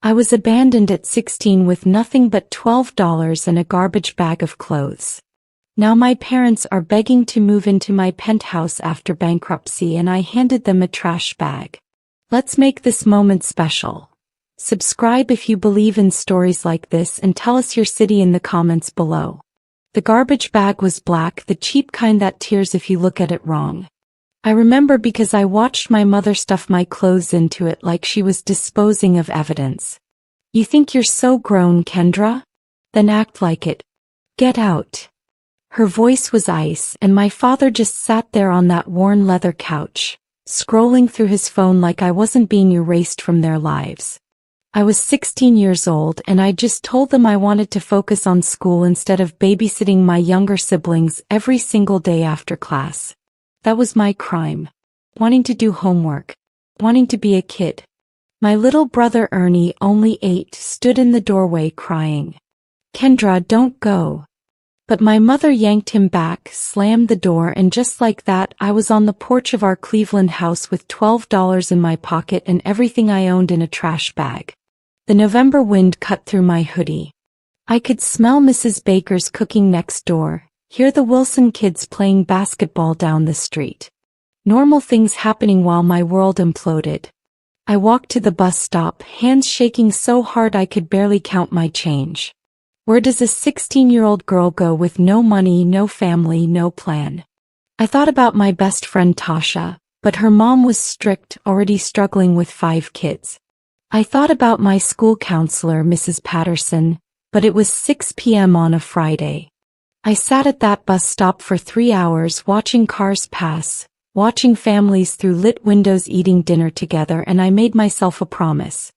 I was abandoned at 16 with nothing but $12 and a garbage bag of clothes. Now my parents are begging to move into my penthouse after bankruptcy, and I handed them a trash bag. Let's make this moment special. Subscribe if you believe in stories like this, and tell us your city in the comments below. The garbage bag was black, the cheap kind that tears if you look at it wrong. I remember because I watched my mother stuff my clothes into it like she was disposing of evidence. You think you're so grown, Kendra? Then act like it. Get out. Her voice was ice, and my father just sat there on that worn leather couch, scrolling through his phone like I wasn't being erased from their lives. I was 16 years old, and I just told them I wanted to focus on school instead of babysitting my younger siblings every single day after class. That was my crime. Wanting to do homework. Wanting to be a kid. My little brother Ernie, only 8, stood in the doorway crying. Kendra, don't go. But my mother yanked him back, slammed the door, and just like that, I was on the porch of our Cleveland house with $12 in my pocket and everything I owned in a trash bag. The November wind cut through my hoodie. I could smell Mrs. Baker's cooking next door, hear the Wilson kids playing basketball down the street. Normal things happening while my world imploded. I walked to the bus stop, hands shaking so hard I could barely count my change. Where does a 16-year-old girl go with no money, no family, no plan? I thought about my best friend Tasha, but her mom was strict, already struggling with 5 kids. I thought about my school counselor, Mrs. Patterson, but it was 6 p.m. on a Friday. I sat at that bus stop for 3 hours watching cars pass, watching families through lit windows eating dinner together, and I made myself a promise.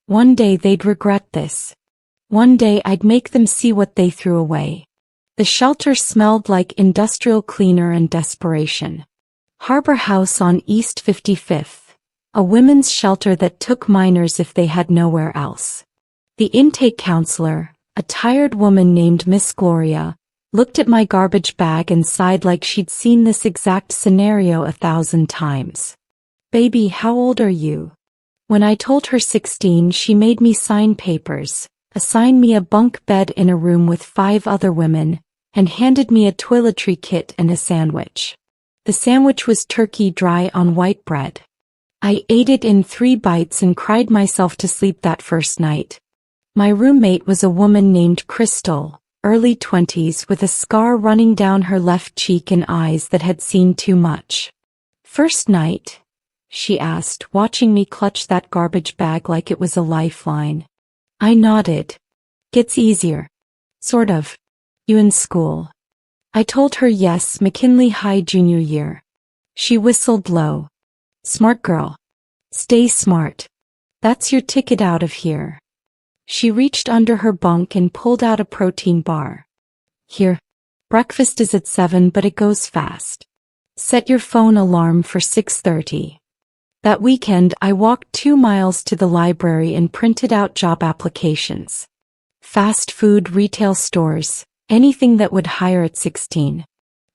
One day they'd regret this. One day I'd make them see what they threw away. The shelter smelled like industrial cleaner and desperation. Harbor House on East 55th, a women's shelter that took minors if they had nowhere else. The intake counselor, a tired woman named Miss Gloria, looked at my garbage bag and sighed like she'd seen this exact scenario 1,000 times. Baby, how old are you? When I told her 16, she made me sign papers, assigned me a bunk bed in a room with 5 other women, and handed me a toiletry kit and a sandwich. The sandwich was turkey dry on white bread. I ate it in 3 bites and cried myself to sleep that first night. My roommate was a woman named Crystal, early 20s, with a scar running down her left cheek and eyes that had seen too much. First night? She asked, watching me clutch that garbage bag like it was a lifeline. I nodded. Gets easier. Sort of. You in school? I told her yes, McKinley High junior year. She whistled low. Smart girl. Stay smart. That's your ticket out of here. She reached under her bunk and pulled out a protein bar. Here. Breakfast is at 7, but it goes fast. Set your phone alarm for 6:30. That weekend I walked 2 miles to the library and printed out job applications. Fast food retail stores, anything that would hire at 16.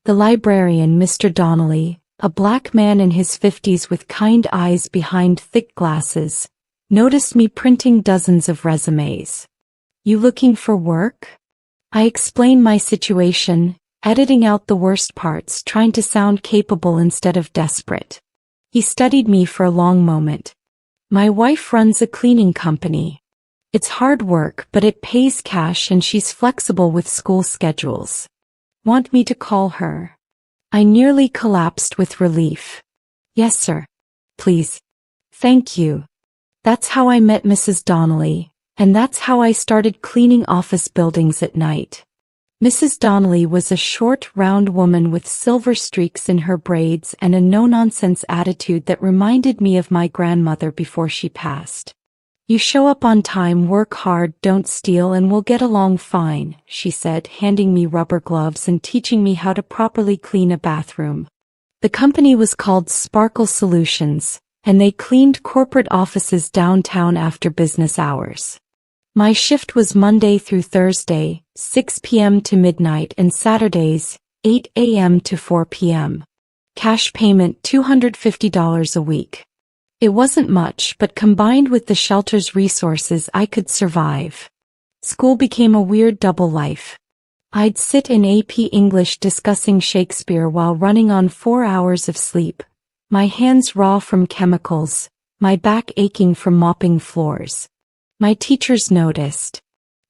The librarian, Mr. Donnelly, a black man in his 50s with kind eyes behind thick glasses, noticed me printing dozens of resumes. You looking for work? I explained my situation, editing out the worst parts, trying to sound capable instead of desperate. He studied me for a long moment. My wife runs a cleaning company. It's hard work, but it pays cash and she's flexible with school schedules. Want me to call her? I nearly collapsed with relief. Yes, sir. Please. Thank you. That's how I met Mrs. Donnelly, and that's how I started cleaning office buildings at night. Mrs. Donnelly was a short, round woman with silver streaks in her braids and a no-nonsense attitude that reminded me of my grandmother before she passed. You show up on time, work hard, don't steal, and we'll get along fine, she said, handing me rubber gloves and teaching me how to properly clean a bathroom. The company was called Sparkle Solutions, and they cleaned corporate offices downtown after business hours. My shift was Monday through Thursday, 6 p.m. to midnight, and Saturdays, 8 a.m. to 4 p.m. Cash payment $250 a week. It wasn't much, but combined with the shelter's resources, I could survive. School became a weird double life. I'd sit in AP English discussing Shakespeare while running on 4 hours of sleep, my hands raw from chemicals, my back aching from mopping floors. My teachers noticed.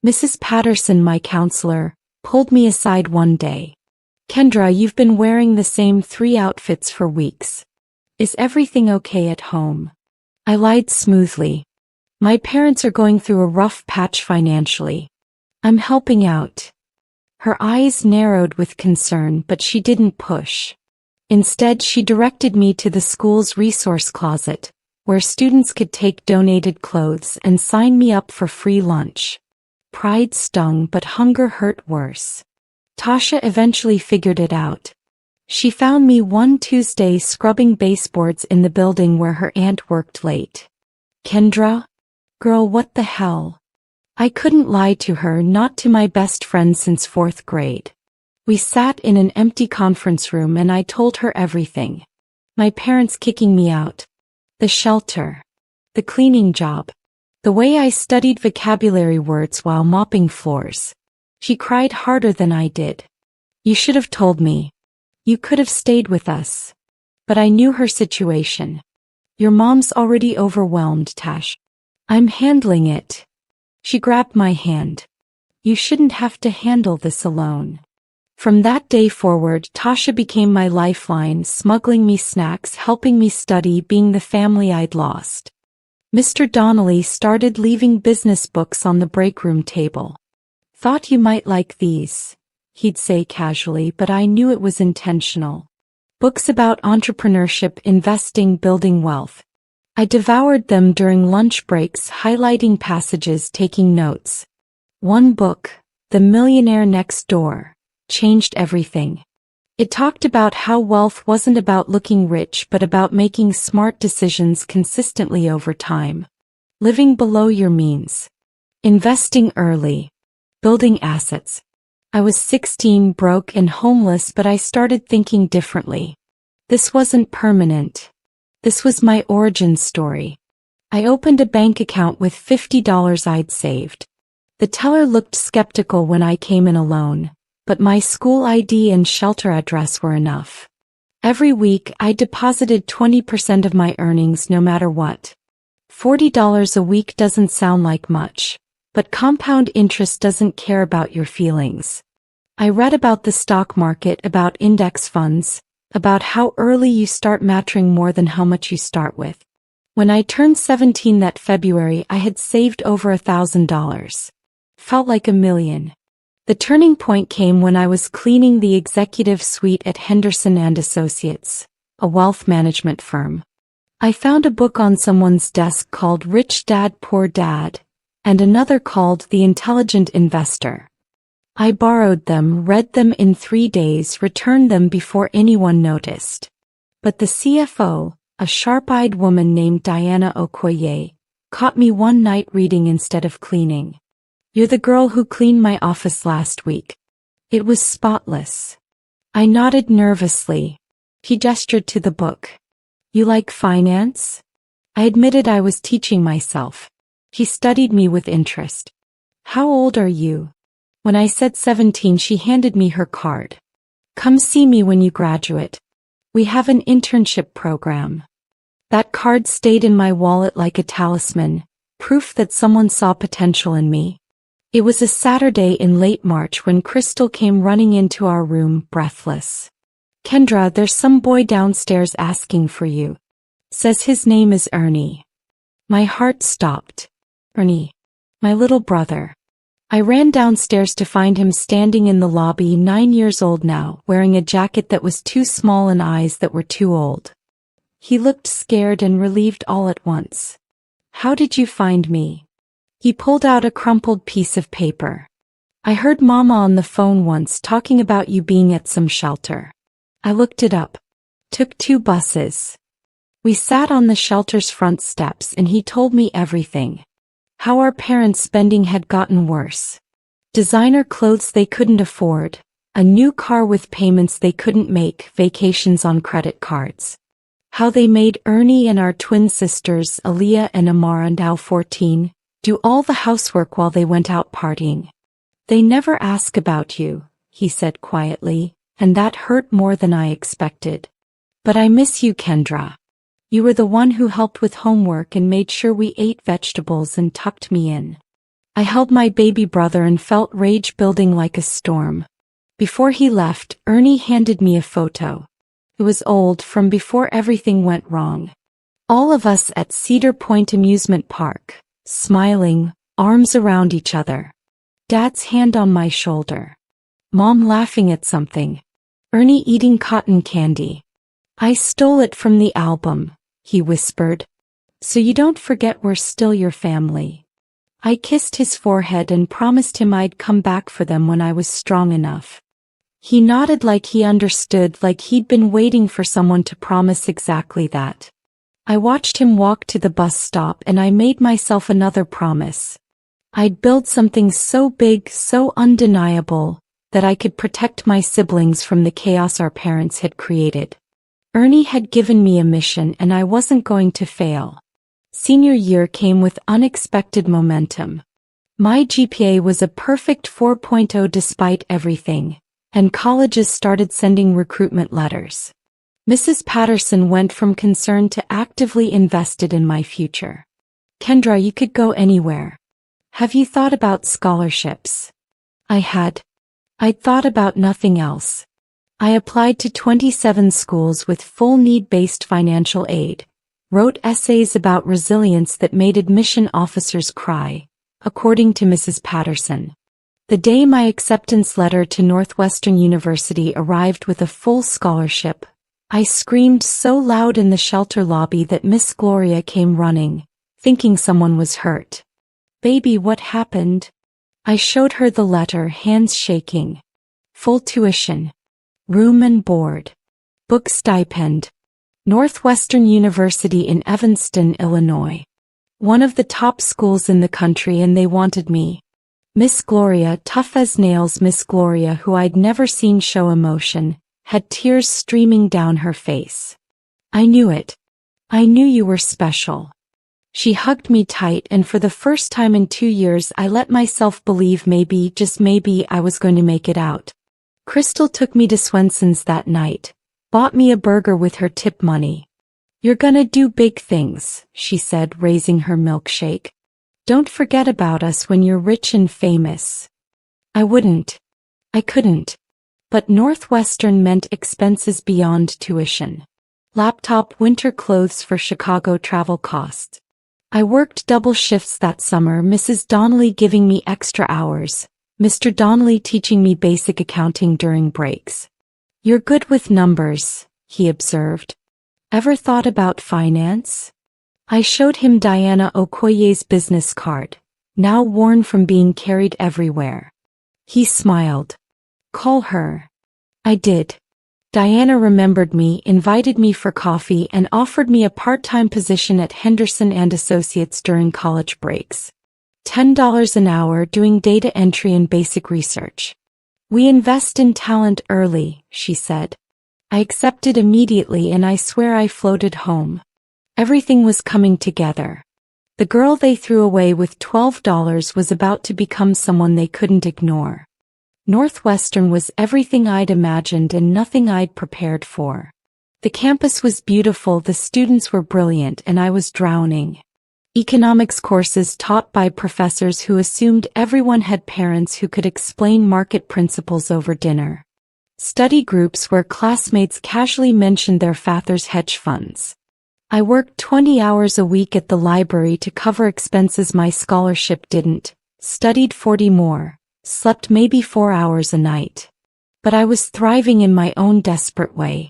Mrs. Patterson, my counselor, pulled me aside one day. "Kendra, you've been wearing the same 3 outfits for weeks. Is everything okay at home?" I lied smoothly. "My parents are going through a rough patch financially. I'm helping out." Her eyes narrowed with concern, but she didn't push. Instead, she directed me to the school's resource closet, where students could take donated clothes and sign me up for free lunch. Pride stung, but hunger hurt worse. Tasha eventually figured it out. She found me one Tuesday scrubbing baseboards in the building where her aunt worked late. "Kendra? Girl, what the hell?" I couldn't lie to her, not to my best friend since 4th grade. We sat in an empty conference room and I told her everything. My parents kicking me out. The shelter. The cleaning job. The way I studied vocabulary words while mopping floors. She cried harder than I did. "You should have told me. You could have stayed with us." But I knew her situation. "Your mom's already overwhelmed, Tash. I'm handling it." She grabbed my hand. "You shouldn't have to handle this alone." From that day forward, Tasha became my lifeline, smuggling me snacks, helping me study, being the family I'd lost. Mr. Donnelly started leaving business books on the break room table. "Thought you might like these," he'd say casually, but I knew it was intentional. Books about entrepreneurship, investing, building wealth. I devoured them during lunch breaks, highlighting passages, taking notes. One book, The Millionaire Next Door, changed everything. It talked about how wealth wasn't about looking rich but about making smart decisions consistently over time. Living below your means. Investing early. Building assets. I was 16, broke and homeless, but I started thinking differently. This wasn't permanent. This was my origin story. I opened a bank account with $50 I'd saved. The teller looked skeptical when I came in alone, but my school ID and shelter address were enough. Every week, I deposited 20% of my earnings no matter what. $40 a week doesn't sound like much, but compound interest doesn't care about your feelings. I read about the stock market, about index funds, about how early you start mattering more than how much you start with. When I turned 17 that February, I had saved over $1,000. Felt like $1 million. The turning point came when I was cleaning the executive suite at Henderson and Associates, a wealth management firm. I found a book on someone's desk called Rich Dad, Poor Dad, and another called The Intelligent Investor. I borrowed them, read them in 3 days, returned them before anyone noticed. But the CFO, a sharp-eyed woman named Diana Okoye, caught me one night reading instead of cleaning. "You're the girl who cleaned my office last week." It was spotless. I nodded nervously. He gestured to the book. "You like finance?" I admitted I was teaching myself. He studied me with interest. "How old are you?" When I said 17, she handed me her card. "Come see me when you graduate. We have an internship program." That card stayed in my wallet like a talisman, proof that someone saw potential in me. It was a Saturday in late March when Crystal came running into our room, breathless. "Kendra, there's some boy downstairs asking for you. Says his name is Ernie." My heart stopped. Ernie. My little brother. I ran downstairs to find him standing in the lobby, 9 years old now, wearing a jacket that was too small and eyes that were too old. He looked scared and relieved all at once. "How did you find me?" He pulled out a crumpled piece of paper. "I heard Mama on the phone once talking about you being at some shelter." I looked it up. Took 2 buses. We sat on the shelter's front steps and he told me everything. How our parents' spending had gotten worse. Designer clothes they couldn't afford, a new car with payments they couldn't make, vacations on credit cards. How they made Ernie and our twin sisters, Aaliyah and Amara, now 14, do all the housework while they went out partying. They never ask about you, he said quietly, and that hurt more than I expected. But I miss you, Kendra. You were the one who helped with homework and made sure we ate vegetables and tucked me in. I held my baby brother and felt rage building like a storm. Before he left, Ernie handed me a photo. It was old, from before everything went wrong. All of us at Cedar Point Amusement Park, smiling, arms around each other. Dad's hand on my shoulder. Mom laughing at something. Ernie eating cotton candy. I stole it from the album, he whispered. So you don't forget we're still your family. I kissed his forehead and promised him I'd come back for them when I was strong enough. He nodded like he understood, like he'd been waiting for someone to promise exactly that. I watched him walk to the bus stop and I made myself another promise. I'd build something so big, so undeniable, that I could protect my siblings from the chaos our parents had created. Ernie had given me a mission and I wasn't going to fail. Senior year came with unexpected momentum. My GPA was a perfect 4.0 despite everything, and colleges started sending recruitment letters. Mrs. Patterson went from concerned to actively invested in my future. Kendra, you could go anywhere. Have you thought about scholarships? I had. I'd thought about nothing else. I applied to 27 schools with full need-based financial aid, wrote essays about resilience that made admission officers cry, according to Mrs. Patterson. The day my acceptance letter to Northwestern University arrived with a full scholarship, I screamed so loud in the shelter lobby that Miss Gloria came running, thinking someone was hurt. Baby, what happened? I showed her the letter, hands shaking. Full tuition. Room and board. Book stipend. Northwestern University in Evanston, Illinois. One of the top schools in the country, and they wanted me. Miss Gloria, tough as nails, Miss Gloria, who I'd never seen show emotion, had tears streaming down her face. I knew it. I knew you were special. She hugged me tight, and for the first time in 2 years I let myself believe maybe, just maybe, I was going to make it out. Crystal took me to Swenson's that night, bought me a burger with her tip money. You're gonna do big things, she said, raising her milkshake. Don't forget about us when you're rich and famous. I wouldn't. I couldn't. But Northwestern meant expenses beyond tuition. Laptop, winter clothes for Chicago, travel costs. I worked double shifts that summer, Mrs. Donnelly giving me extra hours, Mr. Donnelly teaching me basic accounting during breaks. You're good with numbers, he observed. Ever thought about finance? I showed him Diana Okoye's business card, now worn from being carried everywhere. He smiled. Call her. I did. Diana remembered me, invited me for coffee, and offered me a part-time position at Henderson and Associates during college breaks. $10 an hour doing data entry and basic research. We invest in talent early, she said. I accepted immediately, and I swear I floated home. Everything was coming together. The girl they threw away with $12 was about to become someone they couldn't ignore. Northwestern was everything I'd imagined and nothing I'd prepared for. The campus was beautiful, the students were brilliant, and I was drowning. Economics courses taught by professors who assumed everyone had parents who could explain market principles over dinner. Study groups where classmates casually mentioned their father's hedge funds. I worked 20 hours a week at the library to cover expenses my scholarship didn't, studied 40 more, slept maybe 4 hours a night. But I was thriving in my own desperate way.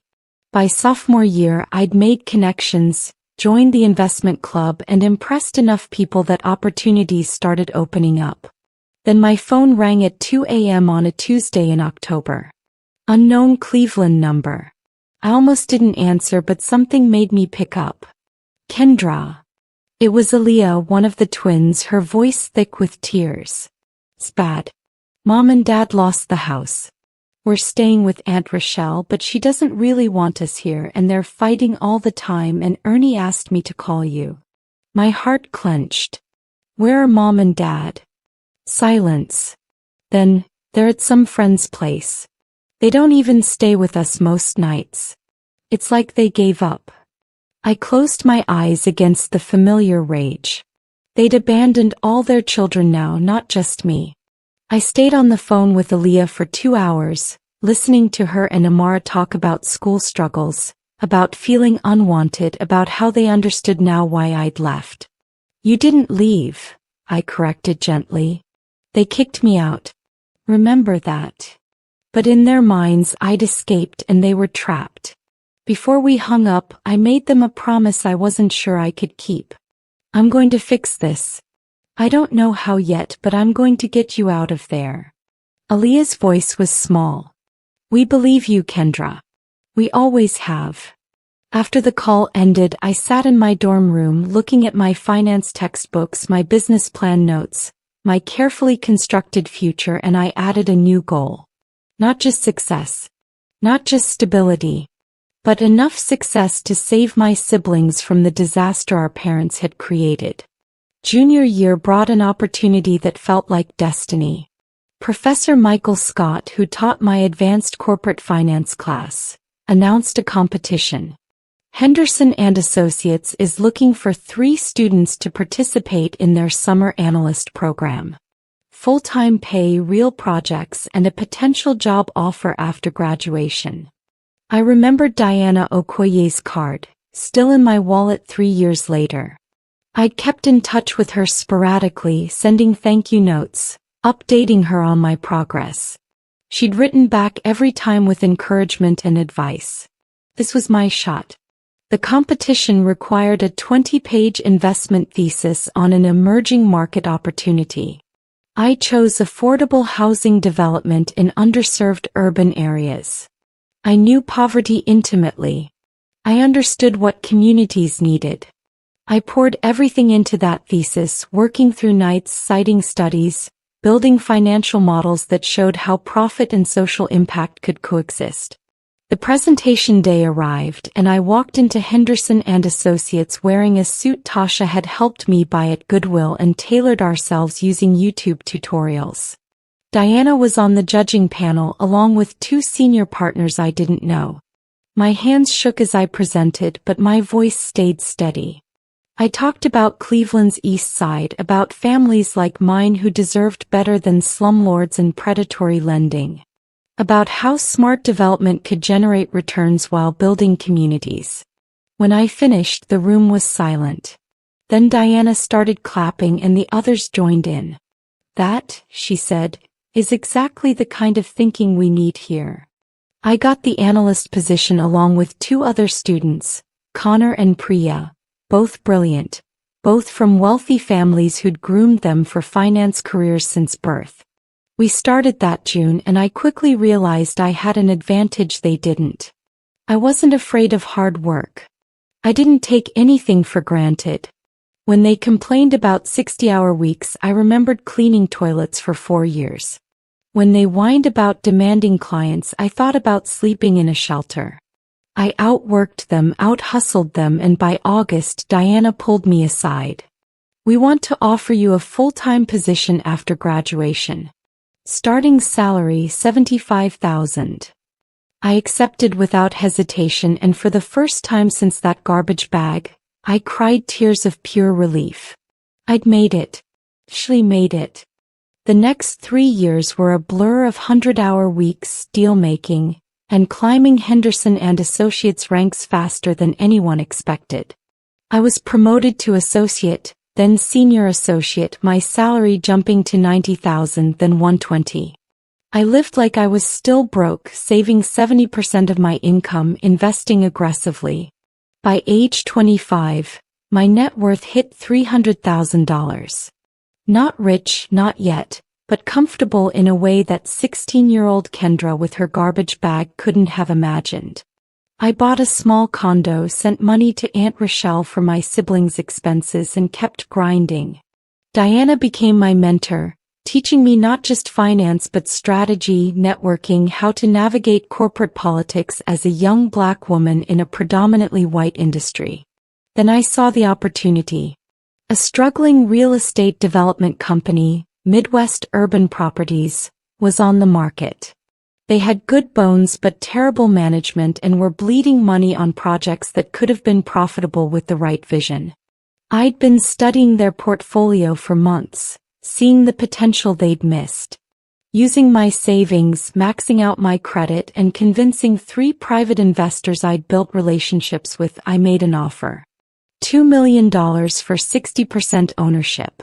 By sophomore year, I'd made connections, joined the investment club, and impressed enough people that opportunities started opening up. Then my phone rang at 2 a.m. on a Tuesday in October. Unknown Cleveland number. I almost didn't answer, but something made me pick up. Kendra. It was Aaliyah, one of the twins, her voice thick with tears. It's bad. Mom and Dad lost the house. We're staying with Aunt Rochelle, but she doesn't really want us here and they're fighting all the time and Ernie asked me to call you. My heart clenched. Where are Mom and Dad? Silence. Then, they're at some friend's place. They don't even stay with us most nights. It's like they gave up. I closed my eyes against the familiar rage. They'd abandoned all their children now, not just me. I stayed on the phone with Aaliyah for 2 hours, listening to her and Amara talk about school struggles, about feeling unwanted, about how they understood now why I'd left. You didn't leave, I corrected gently. They kicked me out. Remember that. But in their minds I'd escaped and they were trapped. Before we hung up, I made them a promise I wasn't sure I could keep. I'm going to fix this. I don't know how yet, but I'm going to get you out of there. Aaliyah's voice was small. We believe you, Kendra. We always have. After the call ended, I sat in my dorm room looking at my finance textbooks, my business plan notes, my carefully constructed future, and I added a new goal. Not just success. Not just stability. But enough success to save my siblings from the disaster our parents had created. Junior year brought an opportunity that felt like destiny. Professor Michael Scott, who taught my advanced corporate finance class, announced a competition. Henderson and Associates is looking for 3 students to participate in their summer analyst program. Full-time pay, real projects, and a potential job offer after graduation. I remembered Diana Okoye's card, still in my wallet 3 years later. I'd kept in touch with her sporadically, sending thank you notes, updating her on my progress. She'd written back every time with encouragement and advice. This was my shot. The competition required a 20-page investment thesis on an emerging market opportunity. I chose affordable housing development in underserved urban areas. I knew poverty intimately. I understood what communities needed. I poured everything into that thesis, working through nights, citing studies, building financial models that showed how profit and social impact could coexist. The presentation day arrived, and I walked into Henderson and Associates wearing a suit Tasha had helped me buy at Goodwill and tailored ourselves using YouTube tutorials. Diana was on the judging panel along with 2 senior partners I didn't know. My hands shook as I presented, but my voice stayed steady. I talked about Cleveland's East Side, about families like mine who deserved better than slumlords and predatory lending. About how smart development could generate returns while building communities. When I finished, the room was silent. Then Diana started clapping and the others joined in. That, she said, is exactly the kind of thinking we need here. I got the analyst position along with 2 other students, Connor and Priya, both brilliant, both from wealthy families who'd groomed them for finance careers since birth. We started that June and I quickly realized I had an advantage they didn't. I wasn't afraid of hard work. I didn't take anything for granted. When they complained about 60-hour weeks, I remembered cleaning toilets for 4 years. When they whined about demanding clients, I thought about sleeping in a shelter. I outworked them, out-hustled them, and by August, Diana pulled me aside. We want to offer you a full-time position after graduation. Starting salary $75,000. I accepted without hesitation, and for the first time since that garbage bag, I cried tears of pure relief. I'd made it. She made it. The next 3 years were a blur of 100-hour weeks, deal-making, and climbing Henderson and Associates ranks faster than anyone expected. I was promoted to associate, then senior associate, my salary jumping to $90,000, then $120,000. I lived like I was still broke, saving 70% of my income, investing aggressively. By age 25, my net worth hit $300,000. Not rich, not yet, but comfortable in a way that 16-year-old Kendra with her garbage bag couldn't have imagined. I bought a small condo, sent money to Aunt Rochelle for my siblings' expenses, and kept grinding. Diana became my mentor, teaching me not just finance but strategy, networking, how to navigate corporate politics as a young Black woman in a predominantly white industry. Then I saw the opportunity. A struggling real estate development company, Midwest Urban Properties, was on the market. They had good bones but terrible management and were bleeding money on projects that could have been profitable with the right vision. I'd been studying their portfolio for months, seeing the potential they'd missed. Using my savings, maxing out my credit, and convincing 3 private investors I'd built relationships with, I made an offer. $2 million for 60% ownership.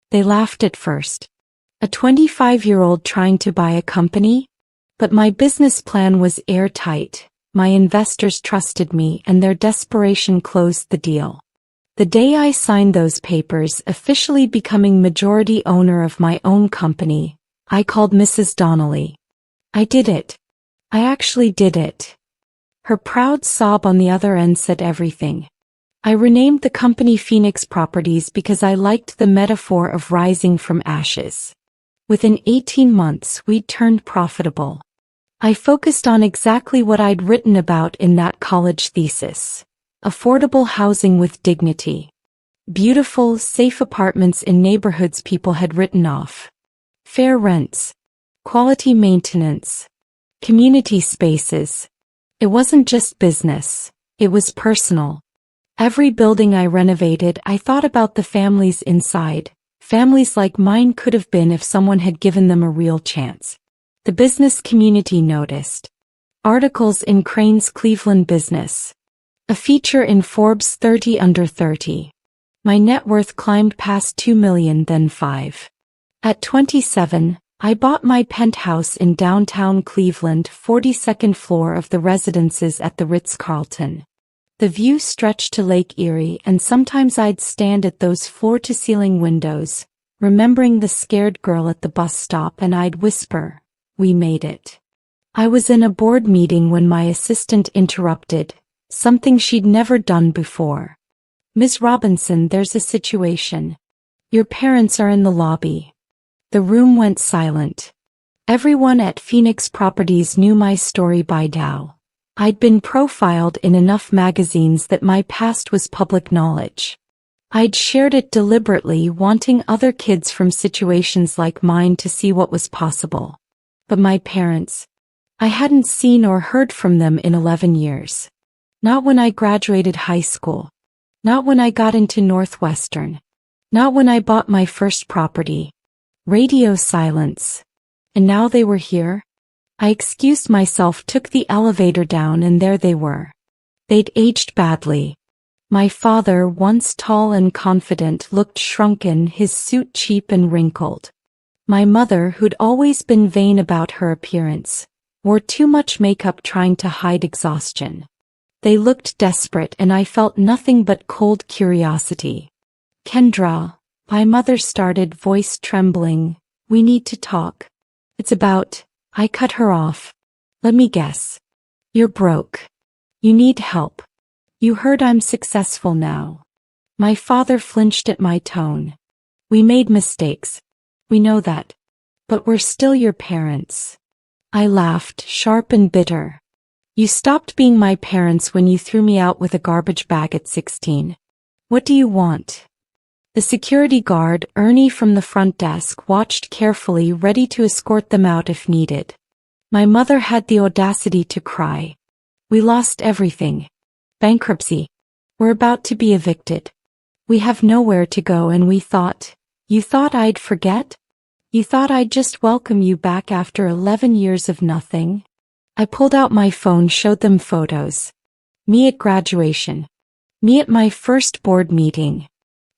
They laughed at first. A 25-year-old trying to buy a company? But my business plan was airtight. My investors trusted me and their desperation closed the deal. The day I signed those papers, officially becoming majority owner of my own company, I called Mrs. Donnelly. I did it. I actually did it. Her proud sob on the other end said everything. I renamed the company Phoenix Properties because I liked the metaphor of rising from ashes. Within 18 months, we'd turned profitable. I focused on exactly what I'd written about in that college thesis. Affordable housing with dignity. Beautiful, safe apartments in neighborhoods people had written off. Fair rents. Quality maintenance. Community spaces. It wasn't just business. It was personal. Every building I renovated, I thought about the families inside. Families like mine could have been if someone had given them a real chance. The business community noticed. Articles in Crane's Cleveland Business. A feature in Forbes 30 Under 30. My net worth climbed past $2 million, then $5 million. At 27, I bought my penthouse in downtown Cleveland, 42nd floor of the residences at the Ritz-Carlton. The view stretched to Lake Erie, and sometimes I'd stand at those floor-to-ceiling windows, remembering the scared girl at the bus stop, and I'd whisper, "We made it." I was in a board meeting when my assistant interrupted, something she'd never done before. "Ms. Robinson, there's a situation. Your parents are in the lobby." The room went silent. Everyone at Phoenix Properties knew my story by now. I'd been profiled in enough magazines that my past was public knowledge. I'd shared it deliberately, wanting other kids from situations like mine to see what was possible. But my parents, I hadn't seen or heard from them in 11 years. Not when I graduated high school. Not when I got into Northwestern. Not when I bought my first property. Radio silence. And now they were here. I excused myself, took the elevator down, and there they were. They'd aged badly. My father, once tall and confident, looked shrunken, his suit cheap and wrinkled. My mother, who'd always been vain about her appearance, wore too much makeup trying to hide exhaustion. They looked desperate, and I felt nothing but cold curiosity. "Kendra," my mother started, voice trembling, "we need to talk. It's about..." I cut her off. "Let me guess. You're broke. You need help. You heard I'm successful now." My father flinched at my tone. "We made mistakes. We know that. But we're still your parents." I laughed, sharp and bitter. "You stopped being my parents when you threw me out with a garbage bag at 16. What do you want?" The security guard, Ernie from the front desk, watched carefully, ready to escort them out if needed. My mother had the audacity to cry. "We lost everything. Bankruptcy. We're about to be evicted. We have nowhere to go, and we thought..." "You thought I'd forget? You thought I'd just welcome you back after 11 years of nothing?" I pulled out my phone, showed them photos. Me at graduation. Me at my first board meeting.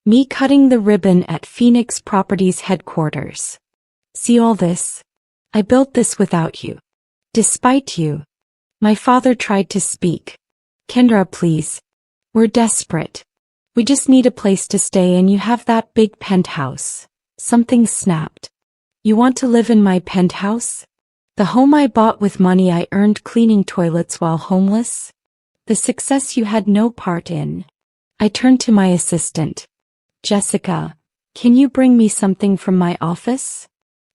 Me cutting the ribbon at Phoenix Properties headquarters. "See all this? I built this without you. Despite you." My father tried to speak. "Kendra, please. We're desperate. We just need a place to stay, and you have that big penthouse." Something snapped. "You want to live in my penthouse? The home I bought with money I earned cleaning toilets while homeless? The success you had no part in?" I turned to my assistant. "Jessica, can you bring me something from my office?"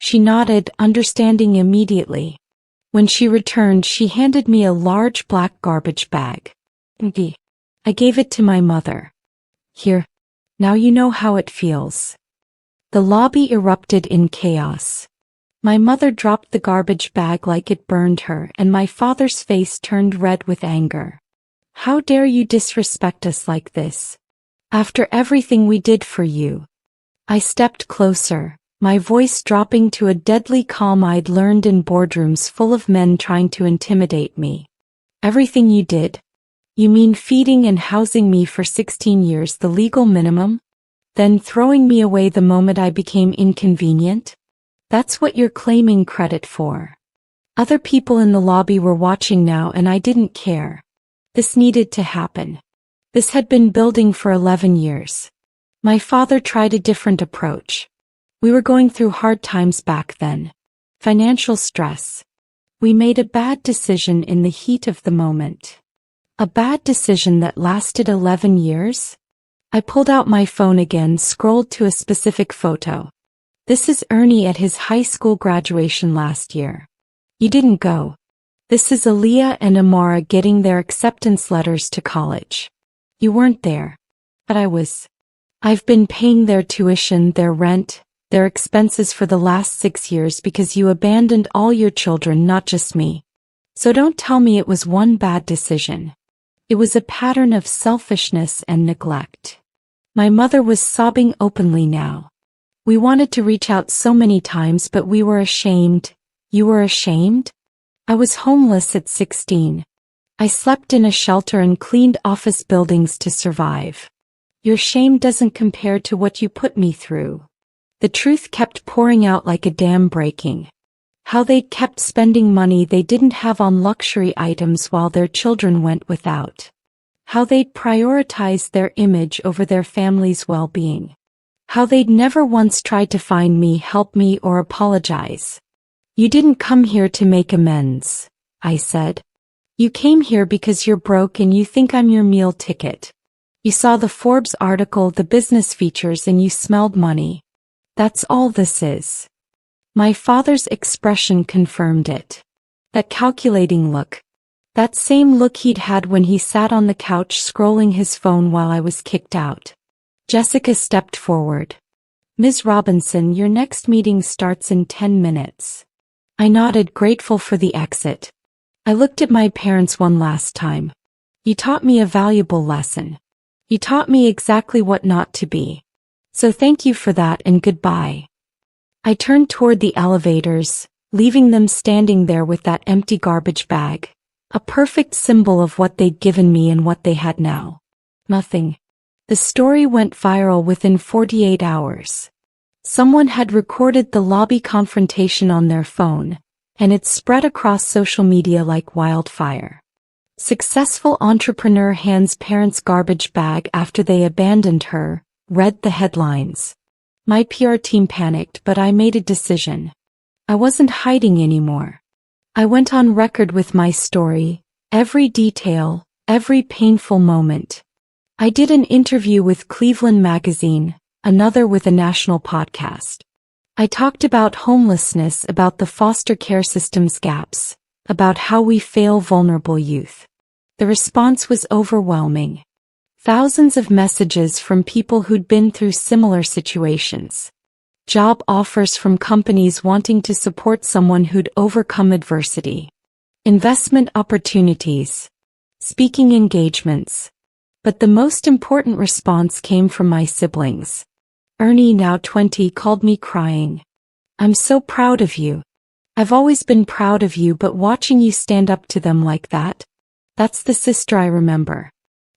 She nodded, understanding immediately. When she returned, she handed me a large black garbage bag. I gave it to my mother. Here. Now you know how it feels. The lobby erupted in chaos. My mother dropped the garbage bag like it burned her, and my father's face turned red with anger. How dare you disrespect us like this? After everything we did for you. I stepped closer, my voice dropping to a deadly calm I'd learned in boardrooms full of men trying to intimidate me. Everything you did? You mean feeding and housing me for 16 years, the legal minimum? Then throwing me away the moment I became inconvenient? That's what you're claiming credit for. Other people in the lobby were watching now, and I didn't care. This needed to happen. This had been building for 11 years. My father tried a different approach. We were going through hard times back then. Financial stress. We made a bad decision in the heat of the moment. A bad decision that lasted 11 years? I pulled out my phone again, scrolled to a specific photo. This is Ernie at his high school graduation last year. You didn't go. This is Aaliyah and Amara getting their acceptance letters to college. You weren't there. But I was. I've been paying their tuition, their rent, their expenses for the last 6 years because you abandoned all your children, not just me. So don't tell me it was one bad decision. It was a pattern of selfishness and neglect. My mother was sobbing openly now. We wanted to reach out so many times, but we were ashamed. You were ashamed? I was homeless at 16. I slept in a shelter and cleaned office buildings to survive. Your shame doesn't compare to what you put me through. The truth kept pouring out like a dam breaking. How they'd kept spending money they didn't have on luxury items while their children went without. How they'd prioritized their image over their family's well-being. How they'd never once tried to find me, help me, or apologize. You didn't come here to make amends, I said. You came here because you're broke and you think I'm your meal ticket. You saw the Forbes article, the business features, and you smelled money. That's all this is. My father's expression confirmed it. That calculating look. That same look he'd had when he sat on the couch scrolling his phone while I was kicked out. Jessica stepped forward. Ms. Robinson, your next meeting starts in 10 minutes. I nodded, grateful for the exit. I looked at my parents one last time. You taught me a valuable lesson. You taught me exactly what not to be. So thank you for that and goodbye. I turned toward the elevators, leaving them standing there with that empty garbage bag, a perfect symbol of what they'd given me and what they had now. Nothing. The story went viral within 48 hours. Someone had recorded the lobby confrontation on their phone, and it spread across social media like wildfire. Successful entrepreneur hands parents garbage bag after they abandoned her, read the headlines. My PR team panicked, but I made a decision. I wasn't hiding anymore. I went on record with my story, every detail, every painful moment. I did an interview with Cleveland Magazine, another with a national podcast. I talked about homelessness, about the foster care system's gaps, about how we fail vulnerable youth. The response was overwhelming. Thousands of messages from people who'd been through similar situations. Job offers from companies wanting to support someone who'd overcome adversity. Investment opportunities. Speaking engagements. But the most important response came from my siblings. Ernie, now 20, called me crying. I'm so proud of you. I've always been proud of you, but watching you stand up to them like that, that's the sister I remember.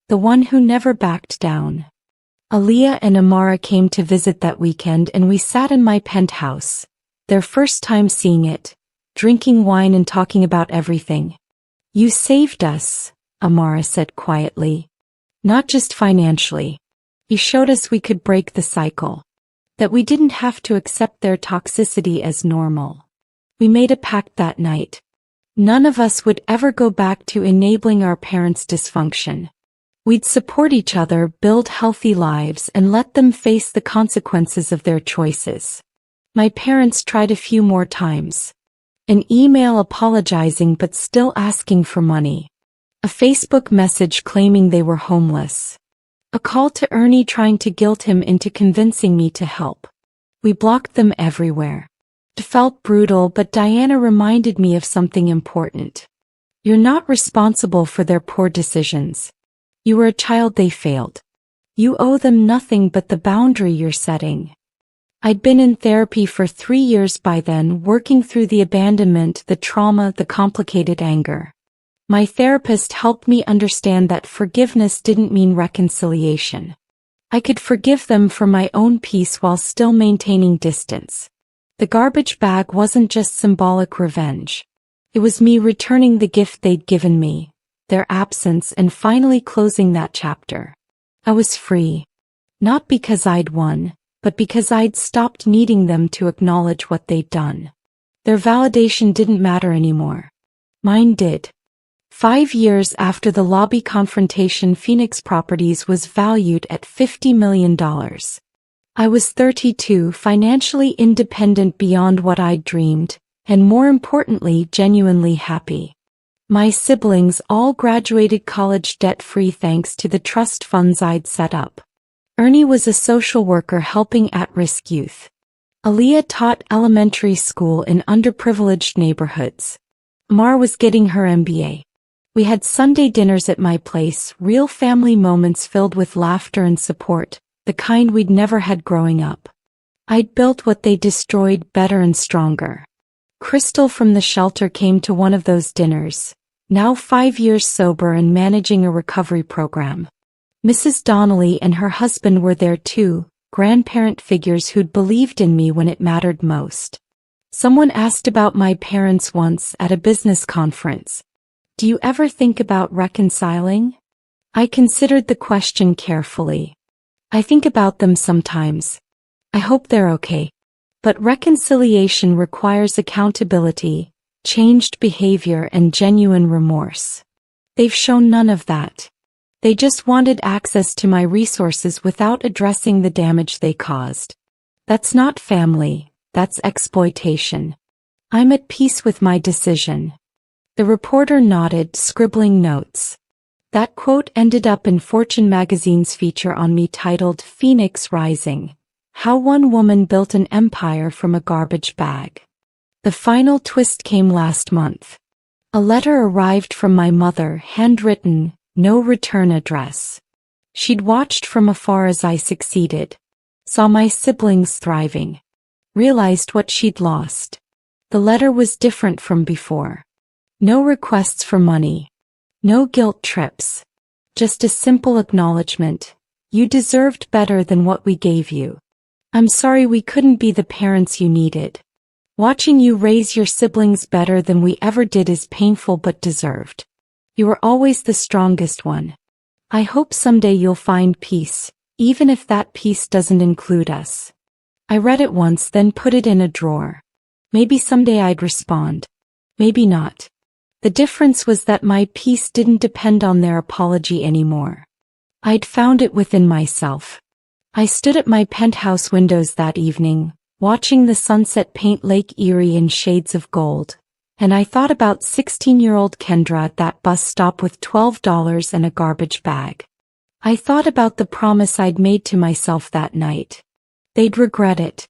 The one who never backed down. Aaliyah and Amara came to visit that weekend and we sat in my penthouse, their first time seeing it, drinking wine and talking about everything. You saved us, Amara said quietly. Not just financially. You showed us we could break the cycle. That we didn't have to accept their toxicity as normal. We made a pact that night. None of us would ever go back to enabling our parents' dysfunction. We'd support each other, build healthy lives, and let them face the consequences of their choices. My parents tried a few more times. An email apologizing but still asking for money. A Facebook message claiming they were homeless. A call to Ernie trying to guilt him into convincing me to help. We blocked them everywhere. It felt brutal, but Diana reminded me of something important. You're not responsible for their poor decisions. You were a child they failed. You owe them nothing but the boundary you're setting. I'd been in therapy for 3 years by then, working through the abandonment, the trauma, the complicated anger. My therapist helped me understand that forgiveness didn't mean reconciliation. I could forgive them for my own peace while still maintaining distance. The garbage bag wasn't just symbolic revenge. It was me returning the gift they'd given me, their absence, and finally closing that chapter. I was free. Not because I'd won, but because I'd stopped needing them to acknowledge what they'd done. Their validation didn't matter anymore. Mine did. 5 years after the lobby confrontation, Phoenix Properties was valued at $50 million. I was 32, financially independent beyond what I'd dreamed, and more importantly, genuinely happy. My siblings all graduated college debt-free thanks to the trust funds I'd set up. Ernie was a social worker helping at-risk youth. Aaliyah taught elementary school in underprivileged neighborhoods. Mar was getting her MBA. We had Sunday dinners at my place, real family moments filled with laughter and support, the kind we'd never had growing up. I'd built what they destroyed, better and stronger. Crystal from the shelter came to one of those dinners, now 5 years sober and managing a recovery program. Mrs. Donnelly and her husband were there too, grandparent figures who'd believed in me when it mattered most. Someone asked about my parents once at a business conference. Do you ever think about reconciling? I considered the question carefully. I think about them sometimes. I hope they're okay. But reconciliation requires accountability, changed behavior, and genuine remorse. They've shown none of that. They just wanted access to my resources without addressing the damage they caused. That's not family, that's exploitation. I'm at peace with my decision. The reporter nodded, scribbling notes. That quote ended up in Fortune magazine's feature on me titled Phoenix Rising: How One Woman Built an Empire from a Garbage Bag. The final twist came last month. A letter arrived from my mother, handwritten, no return address. She'd watched from afar as I succeeded, saw my siblings thriving, realized what she'd lost. The letter was different from before. No requests for money. No guilt trips. Just a simple acknowledgement. You deserved better than what we gave you. I'm sorry we couldn't be the parents you needed. Watching you raise your siblings better than we ever did is painful but deserved. You were always the strongest one. I hope someday you'll find peace, even if that peace doesn't include us. I read it once, then put it in a drawer. Maybe someday I'd respond. Maybe not. The difference was that my peace didn't depend on their apology anymore. I'd found it within myself. I stood at my penthouse windows that evening, watching the sunset paint Lake Erie in shades of gold, and I thought about 16-year-old Kendra at that bus stop with $12 and a garbage bag. I thought about the promise I'd made to myself that night. They'd regret it.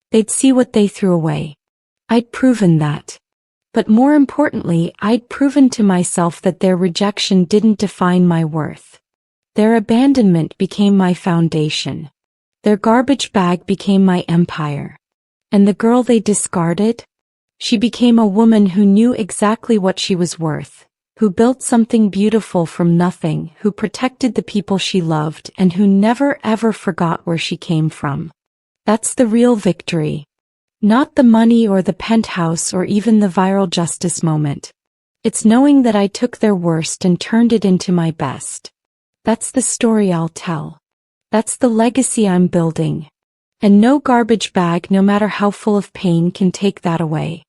They'd see what they threw away. I'd proven that. But more importantly, I'd proven to myself that their rejection didn't define my worth. Their abandonment became my foundation. Their garbage bag became my empire. And the girl they discarded? She became a woman who knew exactly what she was worth, who built something beautiful from nothing, who protected the people she loved, and who never ever forgot where she came from. That's the real victory. Not the money or the penthouse or even the viral justice moment. It's knowing that I took their worst and turned it into my best. That's the story I'll tell. That's the legacy I'm building. And no garbage bag, no matter how full of pain, can take that away.